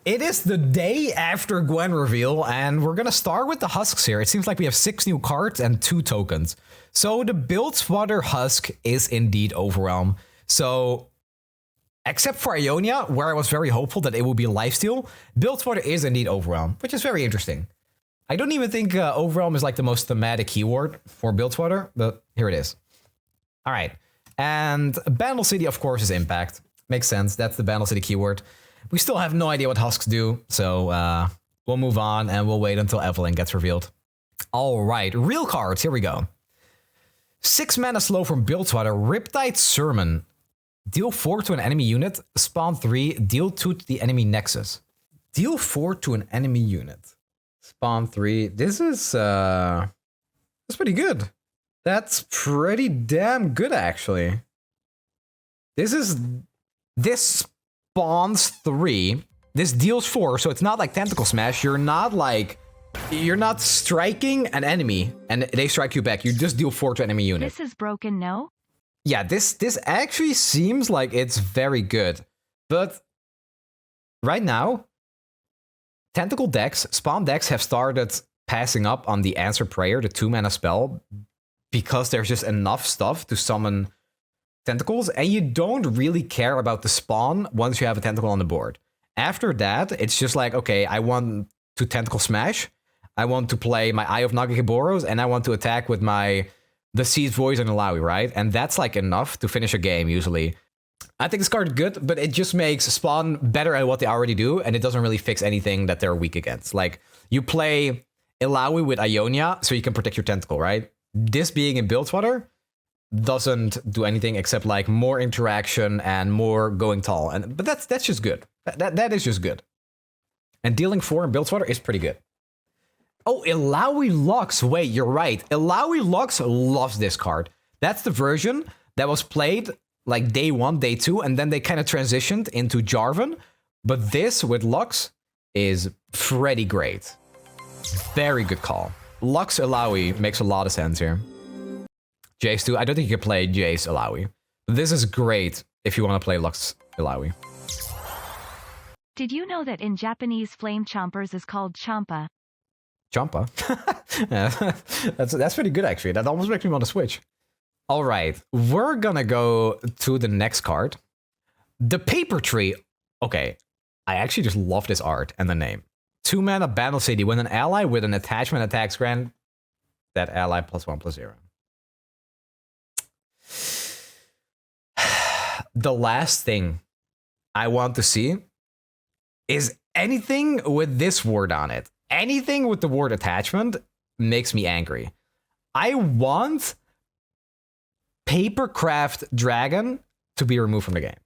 It is the day after Gwen reveal, and we're gonna start with the Husks here. It seems like we have 6 new cards and 2 tokens. So the build spotter Husk is indeed Overwhelm. So, except for Ionia, where I was very hopeful that it would be lifesteal, build spotter is indeed Overwhelm, which is very interesting. I don't even think Overwhelm is like the most thematic keyword for build spotter, but here it is. All right, and Bandle City, of course, is Impact. Makes sense. That's the Bandle City keyword. We still have no idea what Husks do, so we'll move on and we'll wait until Evelyn gets revealed. All right, real cards. Here we go. 6 mana slow from build spotter, Riptide Sermon. Deal 4 to an enemy unit. Spawn 3. Deal 2 to the enemy nexus. Deal 4 to an enemy unit. Spawn 3. This is that's pretty good. That's pretty damn good, actually. This spawns 3. This deals 4, so it's not like Tentacle Smash. You're not striking an enemy and they strike you back. You just deal 4 to enemy unit. This is broken, no? Yeah, this actually seems like it's very good. But right now, Tentacle decks, Spawn decks have started passing up on the Answer Prayer, the 2-mana spell, because there's just enough stuff to summon tentacles, and you don't really care about the spawn once you have a tentacle on the board. After that, it's just like, okay, I want to Tentacle Smash, I want to play my Eye of Nagakiboros, and I want to attack with my the Seized Voice and Alawi, right? And that's like enough to finish a game, usually. I think this card is good, but it just makes Spawn better at what they already do, and it doesn't really fix anything that they're weak against. Like, you play Alawi with Ionia, so you can protect your tentacle, right? This being in build spotter doesn't do anything except like more interaction and more going tall. But that's just good. That is just good. And dealing 4 in build spotter is pretty good. Oh, Alawi Lux. Wait, you're right. Alawi Lux loves this card. That's the version that was played like day 1, day 2, and then they kind of transitioned into Jarvan. But this with Lux is pretty great. Very good call. Lux Alawi makes a lot of sense here. Jace too. I don't think you can play Jace Alawi. But this is great if you want to play Lux Alawi. Did you know that in Japanese Flame Chompers is called Champa? Champa? Yeah, that's pretty good, actually. That almost makes me want to switch. All right, we're gonna go to the next card. The Paper Tree. Okay, I actually just love this art and the name. 2 mana Battle City. When an ally with an attachment attacks, grant that ally +1/+0. The last thing I want to see is anything with this word on it. Anything with the word attachment makes me angry. I want Papercraft Dragon to be removed from the game.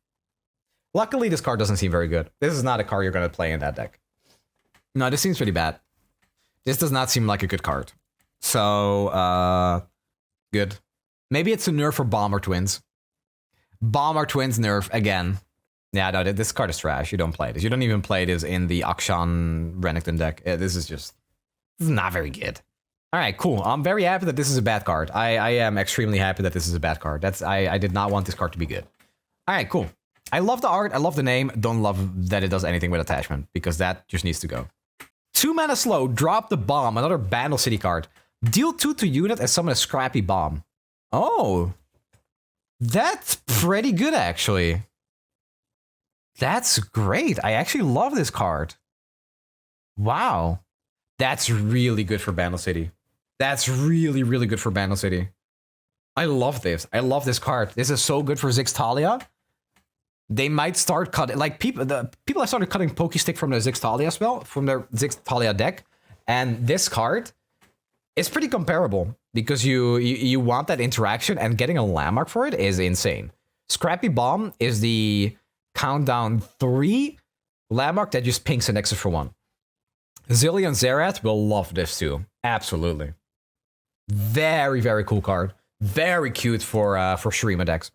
Luckily, this card doesn't seem very good. This is not a card you're going to play in that deck. No, this seems pretty bad. This does not seem like a good card. So, good. Maybe it's a nerf for Bomber Twins. Bomber Twins nerf again. Yeah, no, this card is trash. You don't play this. You don't even play this in the Akshan Renekton deck. This is not very good. All right, cool. I'm very happy that this is a bad card. I am extremely happy that this is a bad card. I did not want this card to be good. All right, cool. I love the art. I love the name. Don't love that it does anything with attachment, because that just needs to go. 2 mana slow. Drop the Bomb. Another Bandle City card. Deal 2 to unit and summon a Scrappy Bomb. Oh. That's pretty good, actually. That's great. I actually love this card. Wow. That's really good for Bandle City. That's really, really good for Bandle City. I love this. I love this card. This is so good for Zixtalia. They might start cutting, like people have started cutting Pokestick from the Zixtalia spell, from their Zixtalia deck. And this card is pretty comparable because you want that interaction, and getting a landmark for it is insane. Scrappy Bomb is the countdown 3 landmark that just pinks a Nexus for 1. Zillion Zerath will love this too. Absolutely. Very, very cool card. Very cute for Shurima decks.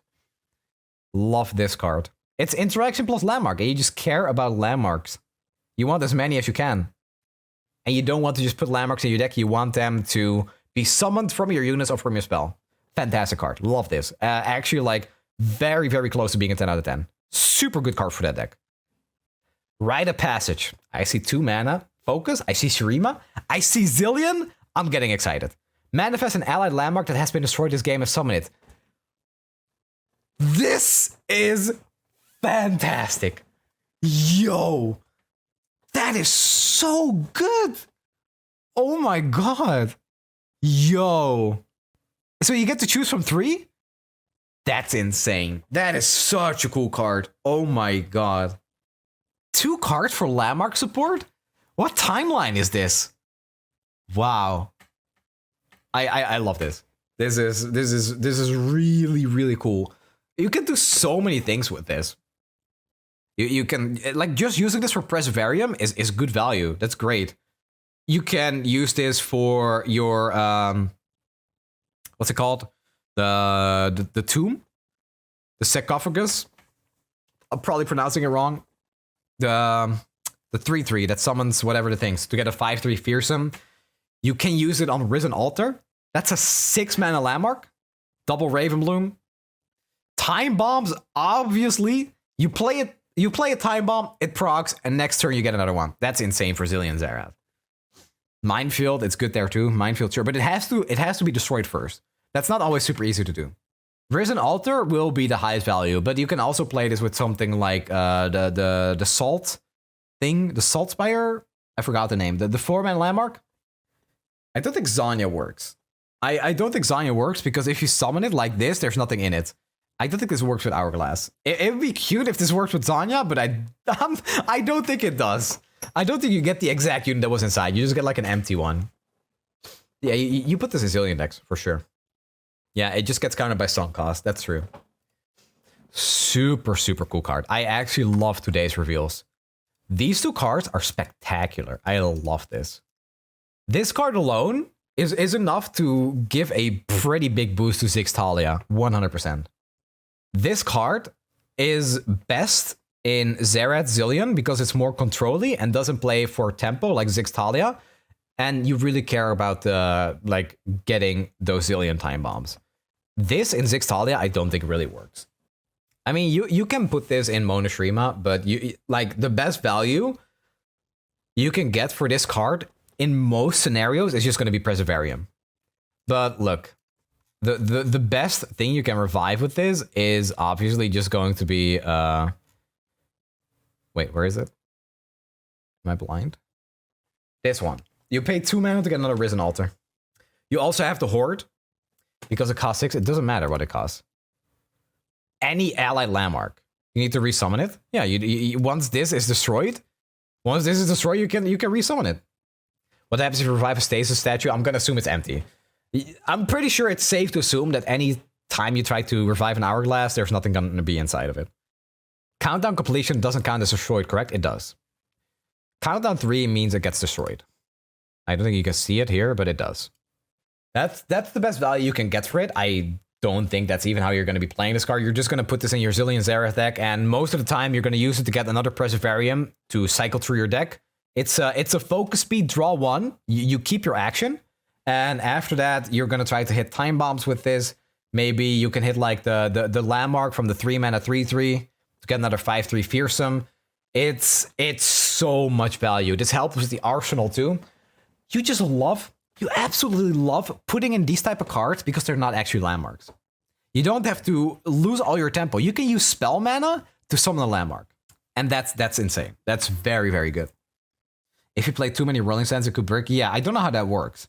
Love this card. It's interaction plus landmark, and you just care about landmarks. You want as many as you can. And you don't want to just put landmarks in your deck. You want them to be summoned from your units or from your spell. Fantastic card. Love this. Actually, like, very, very close to being a 10 out of 10. Super good card for that deck. Rite of Passage. I see 2 mana. Focus. I see Shurima. I see Zillion. I'm getting excited. Manifest an allied landmark that has been destroyed this game and summon it. This is fantastic. Yo. That is so good. Oh my god. Yo. So you get to choose from 3? That's insane. That is such a cool card. Oh my god. 2 cards for landmark support? What timeline is this? Wow. I love this. This is really, really cool. You can do so many things with this. You can, like, just using this for Preservarium is good value. That's great. You can use this for your what's it called? The tomb? The sarcophagus? I'm probably pronouncing it wrong. The 3/3 that summons whatever the things to get a 5/3 fearsome. You can use it on Risen Altar. That's a 6 mana landmark. Double Ravenbloom. Time Bombs, obviously. You play a Time Bomb, it procs, and next turn you get another one. That's insane for Zillion Zerath. Minefield, it's good there too. Minefield, sure, but it has to be destroyed first. That's not always super easy to do. Risen Altar will be the highest value, but you can also play this with something like the Salt thing, the Salt Spire. I forgot the name. The 4-man landmark. I don't think Zanya works. I don't think Zanya works because if you summon it like this, there's nothing in it. I don't think this works with Hourglass. It would be cute if this works with Zanya, but I don't think it does. I don't think you get the exact unit that was inside. You just get like an empty one. Yeah, you put this in Zillion decks for sure. Yeah, it just gets countered by sunk cost. That's true. Super, super cool card. I actually love today's reveals. These 2 cards are spectacular. I love this. This card alone is enough to give a pretty big boost to Zigtalia. 100%. This card is best in Zerath Zillion because it's more control-y and doesn't play for tempo like Zigtalia. And you really care about like getting those Zillion time bombs. This in Zigtalia, I don't think really works. I mean, you can put this in Monoshrima, but you like the best value you can get for this card in most scenarios is just going to be Preservarium. But look, the best thing you can revive with this is obviously just going to be wait, where is it? Am I blind? This one. You pay 2 mana to get another Risen Altar. You also have the Horde. Because it costs 6, it doesn't matter what it costs. Any allied landmark. You need to resummon it. Yeah, you once this is destroyed, you can resummon it. What happens if you revive a stasis statue? I'm gonna assume it's empty. I'm pretty sure it's safe to assume that any time you try to revive an Hourglass, there's nothing gonna be inside of it. Countdown completion doesn't count as destroyed, correct? It does. Countdown 3 means it gets destroyed. I don't think you can see it here, but it does. That's the best value you can get for it. I don't think that's even how you're going to be playing this card. You're just going to put this in your Zillion Zerath deck, and most of the time you're going to use it to get another Preservarium to cycle through your deck. It's a focus speed, draw 1. You keep your action, and after that you're going to try to hit time bombs with this. Maybe you can hit like the landmark from the 3 mana 3/3 to get another 5/3 fearsome. It's so much value. This helps with the arsenal too. You absolutely love putting in these type of cards because they're not actually landmarks. You don't have to lose all your tempo. You can use spell mana to summon a landmark. And that's insane. That's very, very good. If you play too many Rolling Sands, it could break. Yeah, I don't know how that works.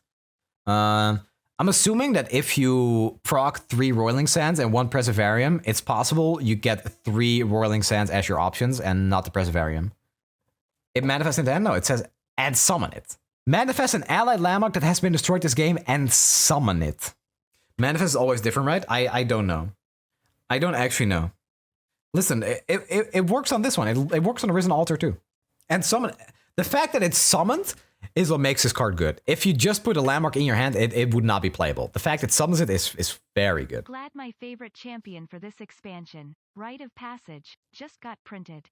I'm assuming that if you proc 3 Rolling Sands and 1 Preservarium, it's possible you get 3 Rolling Sands as your options and not the Preservarium. It manifests in the end? No, it says, and summon it. Manifest an allied landmark that has been destroyed this game and summon it. Manifest is always different, right? I don't know. I don't actually know. Listen, it works on this one. It works on the Risen Altar too. And summon. The fact that it's summoned is what makes this card good. If you just put a landmark in your hand, it would not be playable. The fact it summons it is very good. Glad my favorite champion for this expansion, Rite of Passage, just got printed.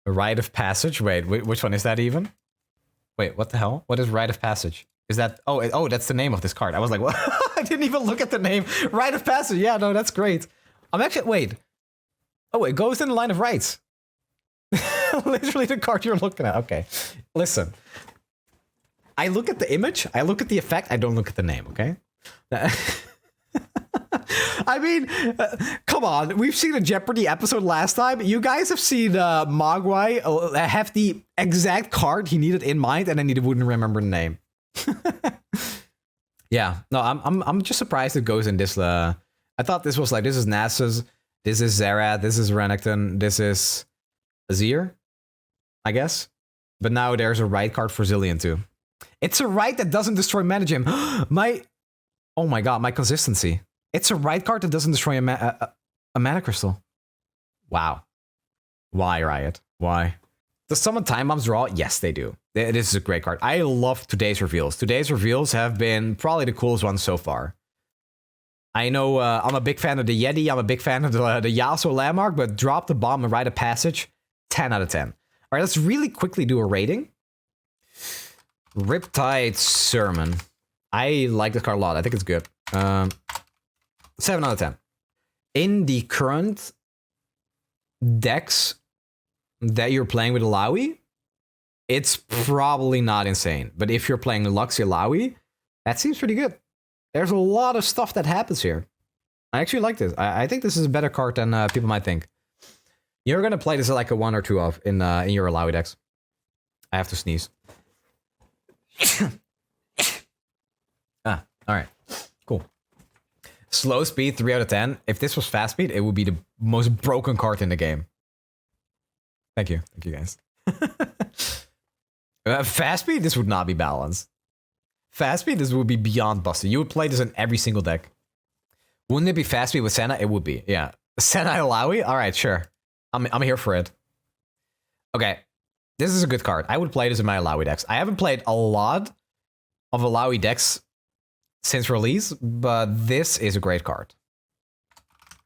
A Rite of Passage? Wait, which one is that even? Wait, what the hell? What is Rite of Passage? Is that... Oh, that's the name of this card. I was like, what? I didn't even look at the name. Rite of Passage. Yeah, no, that's great. I'm actually... Wait. Oh, it goes in the line of rights. literally the card you're looking at. Okay, listen. I look at the image, I look at the effect, I don't look at the name, okay? I mean, come on. We've seen a Jeopardy episode last time. You guys have seen Mogwai have the exact card he needed in mind, and then he wouldn't remember the name. Yeah, no, I'm just surprised it goes in this. I thought this was like, this is Nasus, this is Xerath, this is Renekton, this is Azir, I guess. But now there's a right card for Zilean too. It's a right that doesn't destroy Mana Gem. Oh my god, my consistency. It's a right card that doesn't destroy a Mana Crystal. Wow. Why, Riot? Why? Does summon Time Bombs draw? Yes, they do. This is a great card. I love today's reveals. Today's reveals have been probably the coolest ones so far. I know I'm a big fan of the Yeti. I'm a big fan of the Yasuo Landmark, but drop the bomb and Rite of Passage, 10 out of 10. All right, let's really quickly do a rating. Riptide Sermon. I like this card a lot. I think it's good. 7 out of 10. In the current decks that you're playing with Alawi, it's probably not insane. But if you're playing Luxie Alawi, that seems pretty good. There's a lot of stuff that happens here. I actually like this. I think this is a better card than people might think. You're going to play this like a 1 or 2 of in your Alawi decks. I have to sneeze. Alright. Cool. Slow speed, 3 out of 10. If this was fast speed, it would be the most broken card in the game. Thank you. Thank you, guys. Fast speed, this would not be balanced. Fast speed, this would be beyond busted. You would play this in every single deck. Wouldn't it be fast speed with Senna? It would be, yeah. Senna Alawi? Alright, sure. I'm here for it. Okay. This is a good card. I would play this in my Alawi decks. I haven't played a lot of Alawi decks since release, but this is a great card.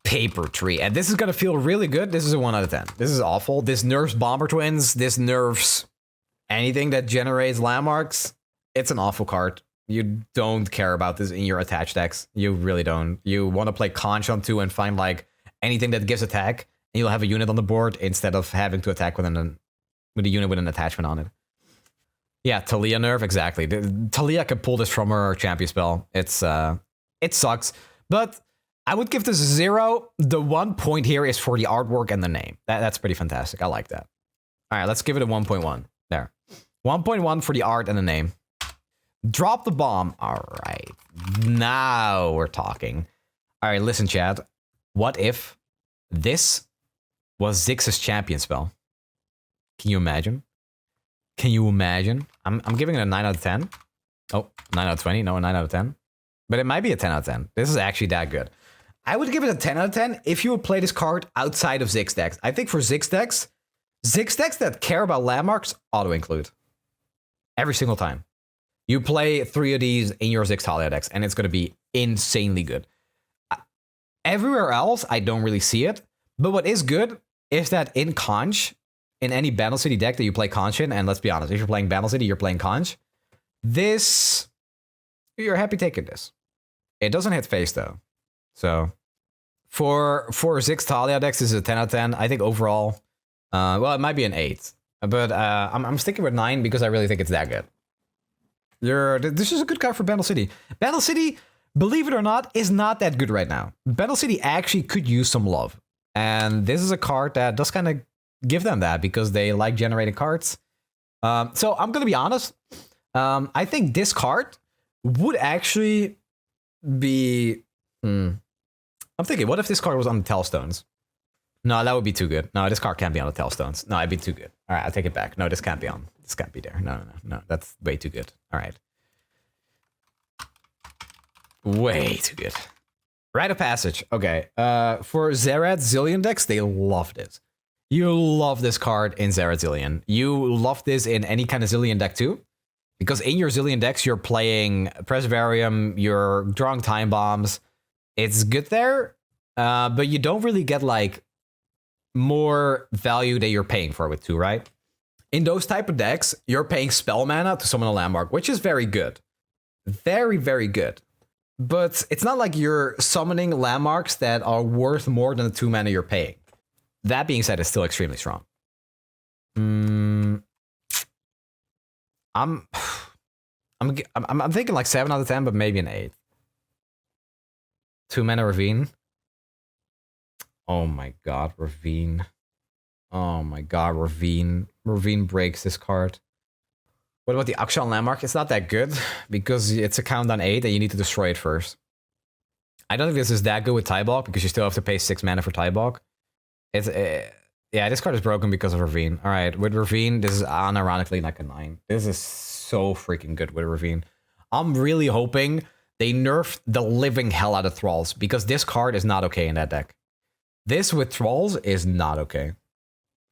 Paper Tree. And this is going to feel really good. This is a 1 out of 10. This is awful. This nerfs Bomber Twins. This nerfs anything that generates landmarks. It's an awful card. You don't care about this in your attached decks. You really don't. You want to play Conch on 2 and find like anything that gives attack, and you'll have a unit on the board instead of having to attack with a unit with an attachment on it. Yeah, Talia nerf, exactly. Talia can pull this from her champion spell. It sucks, but I would give this a 0. The 1 point here is for the artwork and the name. That's pretty fantastic. I like that. All right, let's give it a 1.1. There. 1.1 for the art and the name. Drop the bomb. All right, now we're talking. All right, listen, Chad. What if this was Ziggs's champion spell? Can you imagine? Can you imagine? I'm giving it a 9 out of 10. Oh, 9 out of 20. No, a 9 out of 10. But it might be a 10 out of 10. This is actually that good. I would give it a 10 out of 10 if you would play this card outside of Ziggs decks. I think for Ziggs decks that care about landmarks, auto-include. Every single time. You play 3 of these in your Ziggs Talia decks, and it's going to be insanely good. Everywhere else, I don't really see it. But what is good is that in Conch, in any Battle City deck that you play Conch in, and let's be honest, if you're playing Battle City, you're playing Conch, this, you're happy taking this. It doesn't hit face, though. So, for Ziggs Talia decks, this is a 10 out of 10. I think overall, well, it might be an 8. But I'm sticking with 9 because I really think it's that good. This is a good card for Battle City. Battle City, believe it or not, is not that good right now. Battle City actually could use some love. And this is a card that does kind of give them that because they like generating cards. So I'm going to be honest. I think this card would actually be... I'm thinking, what if this card was on the Telstones? No, that would be too good. No, this card can't be on the Telstones. No, it'd be too good. All right, I'll take it back. No, this can't be on. This can't be there. No. That's way too good. All right. Way too good. Rite of Passage. Okay. For Xerath Zilean decks, they love this. You love this card in Xerath Zilean. You love this in any kind of Zilean deck too. Because in your Zilean decks, you're playing Presbyterium, you're drawing Time Bombs. It's good there, but you don't really get like more value that you're paying for with 2, right? In those type of decks, you're paying spell mana to summon a landmark, which is very good. Very, very good. But it's not like you're summoning landmarks that are worth more than the 2 mana you're paying. That being said, it's still extremely strong. I'm thinking like 7 out of 10, but maybe an 8. 2 mana Ravine. Oh my god, Ravine. Oh my god, Ravine. Ravine breaks this card. What about the Action Landmark? It's not that good because it's a countdown 8 and you need to destroy it first. I don't think this is that good with Tybog because you still have to pay 6 mana for Tybog. It's yeah, this card is broken because of Ravine. All right, with Ravine, this is unironically like a 9. This is so freaking good with Ravine. I'm really hoping they nerf the living hell out of Thralls because this card is not okay in that deck. This with Thralls is not okay.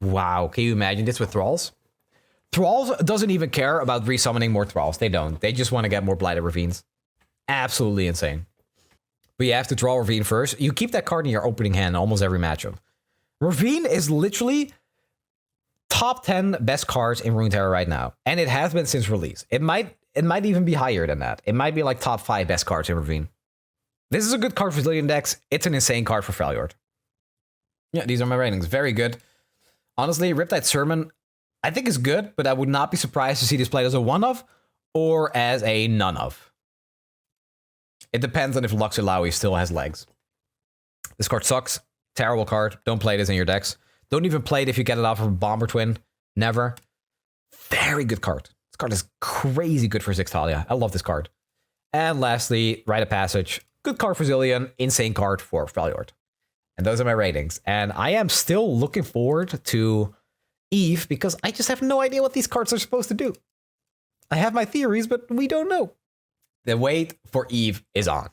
Wow, can you imagine this with Thralls? Thralls doesn't even care about resummoning more Thralls. They don't. They just want to get more Blighted Ravines. Absolutely insane. But you have to draw Ravine first. You keep that card in your opening hand almost every matchup. Ravine is literally top 10 best cards in Runeterra right now. And it has been since release. It might even be higher than that. It might be like top 5 best cards in Ravine. This is a good card for Zillion decks. It's an insane card for Freljord. Yeah, these are my ratings. Very good. Honestly, Riptide Sermon, I think is good, but I would not be surprised to see this played as a 1-of or as a none-of. It depends on if Luxilawi still has legs. This card sucks. Terrible card. Don't play this in your decks. Don't even play it if you get it off of a Bomber Twin. Never. Very good card. This card is crazy good for Zixtalia. I love this card. And lastly, Rite of Passage. Good card for Zillion. Insane card for Freljord. And those are my ratings. And I am still looking forward to Eve because I just have no idea what these cards are supposed to do. I have my theories, but we don't know. The wait for Eve is on.